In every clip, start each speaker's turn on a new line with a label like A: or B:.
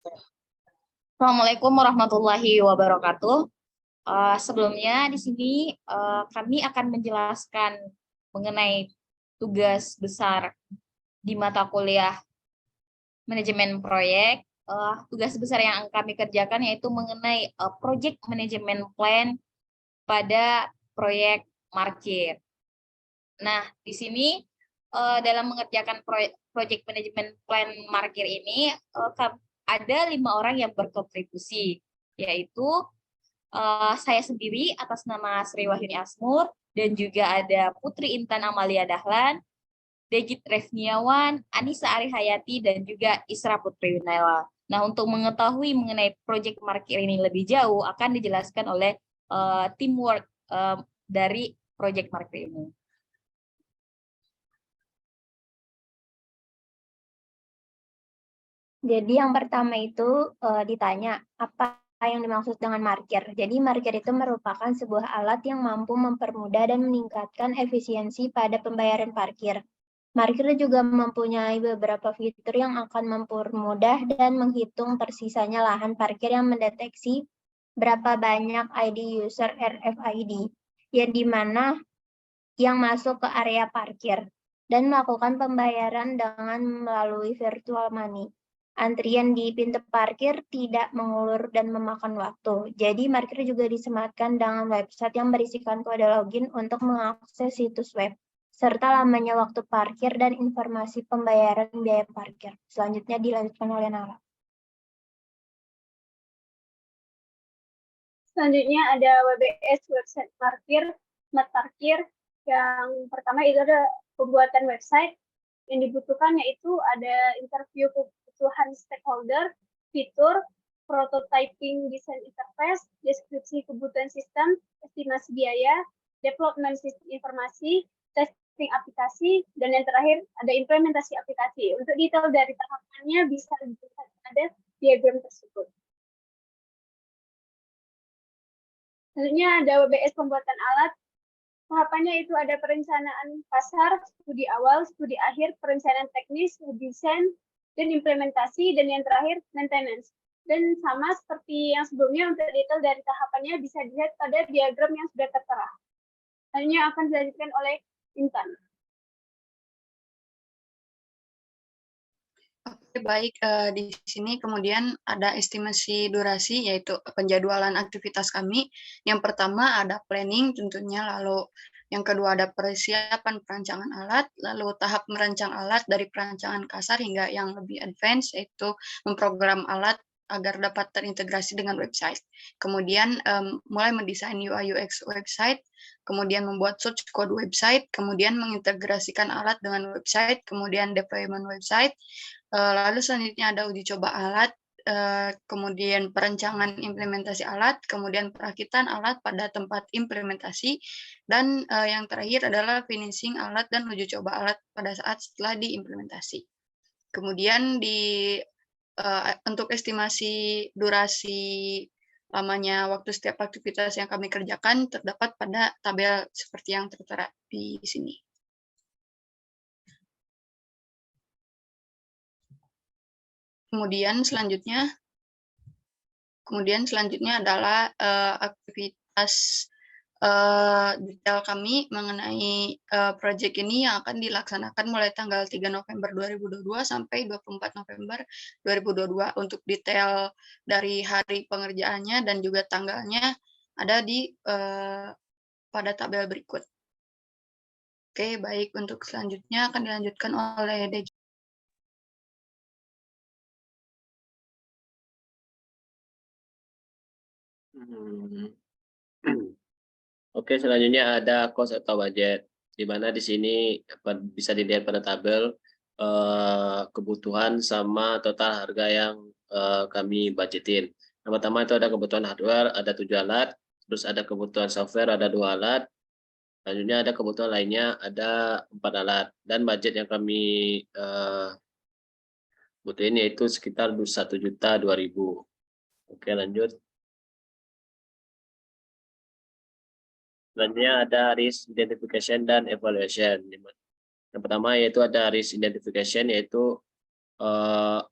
A: Assalamualaikum warahmatullahi wabarakatuh. Sebelumnya di sini kami akan menjelaskan mengenai tugas besar di mata kuliah manajemen proyek. Tugas besar yang kami kerjakan yaitu mengenai project management plan pada proyek markir. Nah, di sini dalam mengerjakan project management plan markir ini ada 5 orang yang berkontribusi, yaitu saya sendiri atas nama Sri Wahyuni Asmur, dan juga ada Putri Intan Amalia Dahlan, Degit Resniawan, Anissa Arihayati, dan juga Isra Putri Yunaila. Nah, untuk mengetahui mengenai proyek markir ini lebih jauh akan dijelaskan oleh teamwork dari proyek markir ini.
B: Jadi yang pertama itu ditanya apa yang dimaksud dengan markir. Jadi markir itu merupakan sebuah alat yang mampu mempermudah dan meningkatkan efisiensi pada pembayaran parkir. Markir juga mempunyai beberapa fitur yang akan mempermudah dan menghitung tersisanya lahan parkir yang mendeteksi berapa banyak ID user RFID yang dimana yang masuk ke area parkir dan melakukan pembayaran dengan melalui virtual money. Antrian di pintu parkir tidak mengulur dan memakan waktu. Jadi, parkir juga disematkan dengan website yang berisikan kode login untuk mengakses situs web, serta lamanya waktu parkir dan informasi pembayaran biaya parkir. Selanjutnya dilanjutkan oleh Nala.
C: Selanjutnya ada WBS, website parkir, smart parkir. Yang pertama itu ada pembuatan website. Yang dibutuhkan yaitu ada interview kebutuhan stakeholder, fitur, prototyping desain interface, deskripsi kebutuhan sistem, estimasi biaya, development sistem informasi, testing aplikasi, dan yang terakhir ada implementasi aplikasi. Untuk detail dari tahapannya bisa dilihat pada diagram tersebut. Selanjutnya ada WBS pembuatan alat. Tahapannya itu ada perencanaan pasar, studi awal, studi akhir, perencanaan teknis, desain, dan implementasi, dan yang terakhir maintenance. Dan sama seperti yang sebelumnya, untuk detail dari tahapannya bisa dilihat pada diagram yang sudah tertera. Selanjutnya akan dilanjutkan oleh Intan.
D: Oke, baik. Di sini kemudian ada estimasi durasi, yaitu penjadwalan aktivitas kami. Yang pertama ada planning tentunya, lalu yang kedua ada persiapan perancangan alat, lalu tahap merancang alat dari perancangan kasar hingga yang lebih advance, yaitu memprogram alat agar dapat terintegrasi dengan website. Kemudian mulai mendesain UI UX website, kemudian membuat source code website, kemudian mengintegrasikan alat dengan website, kemudian deployment website. Lalu selanjutnya ada uji coba alat, kemudian perencanaan implementasi alat, kemudian perakitan alat pada tempat implementasi, dan yang terakhir adalah finishing alat dan uji coba alat pada saat setelah diimplementasi. Kemudian untuk estimasi durasi lamanya waktu setiap aktivitas yang kami kerjakan terdapat pada tabel seperti yang tertera di sini. Kemudian selanjutnya adalah aktivitas detail kami mengenai proyek ini yang akan dilaksanakan mulai tanggal 3 November 2022 sampai 24 November 2022. Untuk detail dari hari pengerjaannya dan juga tanggalnya ada di pada tabel berikut. Oke, baik. Untuk selanjutnya akan dilanjutkan oleh Dej.
E: Oke, selanjutnya ada cost atau budget, di mana di sini bisa dilihat pada tabel kebutuhan sama total harga yang kami budgetin. Yang pertama itu ada kebutuhan hardware, ada 7 alat, terus ada kebutuhan software, ada 2 alat, selanjutnya ada kebutuhan lainnya, ada 4 alat, dan budget yang kami butuhin yaitu sekitar 1.002.000. Oke, lanjut. Selanjutnya ada risk identification dan evaluation. Yang pertama yaitu ada risk identification, yaitu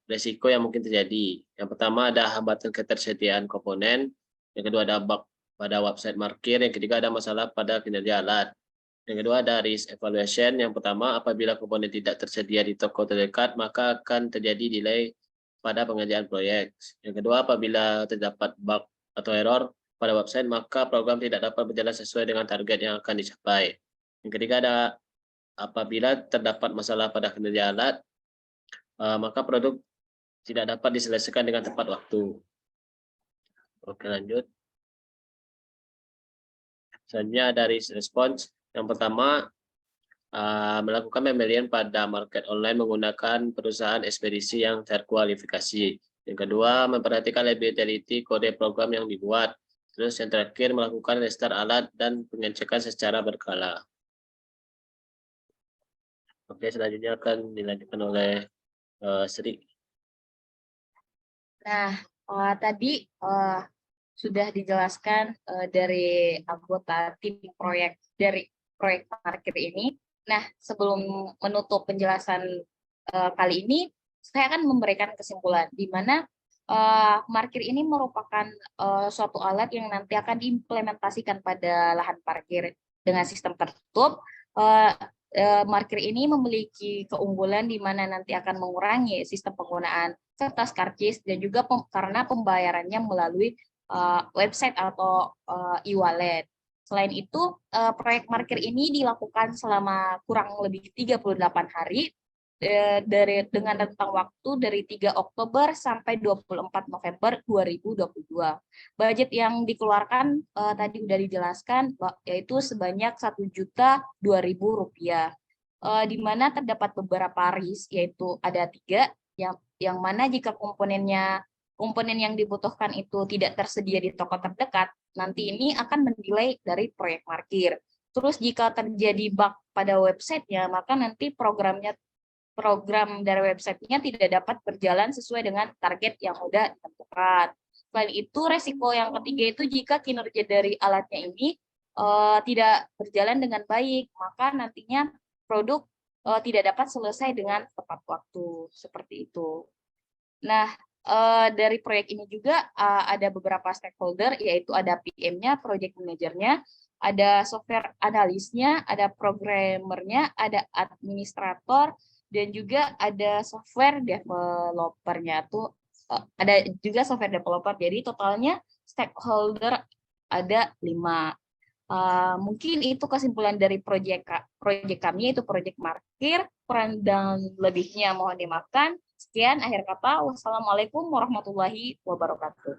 E: resiko yang mungkin terjadi. Yang pertama ada hambatan ketersediaan komponen, yang kedua ada bug pada website parkir, yang ketiga ada masalah pada kinerja alat. Yang kedua ada risk evaluation. Yang pertama, apabila komponen tidak tersedia di toko terdekat, maka akan terjadi delay pada pengerjaan proyek. Yang kedua, apabila terdapat bug atau error pada website, maka program tidak dapat berjalan sesuai dengan target yang akan dicapai. Yang ketiga ada apabila terdapat masalah pada kinerja alat, maka produk tidak dapat diselesaikan dengan tepat waktu. Oke, lanjut. Selanjutnya ada risk response. Yang pertama, melakukan pembelian pada market online menggunakan perusahaan ekspedisi yang terkualifikasi. Yang kedua, memperhatikan reliability kode program yang dibuat. Terus yang terakhir, melakukan restart alat dan pengecekan secara berkala. Oke, selanjutnya akan dilanjutkan oleh Sri.
A: Nah, tadi sudah dijelaskan dari anggota tim proyek dari proyek parkir ini. Nah, sebelum menutup penjelasan kali ini, saya akan memberikan kesimpulan di mana parkir ini merupakan suatu alat yang nanti akan diimplementasikan pada lahan parkir dengan sistem tertutup. Parkir ini memiliki keunggulan di mana nanti akan mengurangi sistem penggunaan kertas karcis dan juga karena pembayarannya melalui website atau e-wallet. Selain itu, proyek parkir ini dilakukan selama kurang lebih 38 hari dengan rentang waktu dari 3 Oktober sampai 24 November 2022. Budget yang dikeluarkan tadi sudah dijelaskan yaitu sebanyak Rp1.002.000. Di mana terdapat beberapa risk, yaitu ada 3 yang mana jika komponen yang dibutuhkan itu tidak tersedia di toko terdekat, nanti ini akan mendelay dari proyek parkir. Terus jika terjadi bug pada websitenya, maka nanti program dari websitenya tidak dapat berjalan sesuai dengan target yang sudah ditentukan. Selain itu, resiko yang ketiga itu jika kinerja dari alatnya ini tidak berjalan dengan baik, maka nantinya produk tidak dapat selesai dengan tepat waktu, seperti itu. Nah, dari proyek ini juga ada beberapa stakeholder, yaitu ada PM-nya, project manajernya, ada software analisnya, ada programmernya, ada administrator, dan juga ada software developer-nya. Ada juga software developer, jadi totalnya stakeholder ada 5. Mungkin itu kesimpulan dari proyek kami, yaitu proyek parkir. Kurang dan lebihnya mohon dimaafkan. Sekian akhir kata. Wassalamualaikum warahmatullahi wabarakatuh.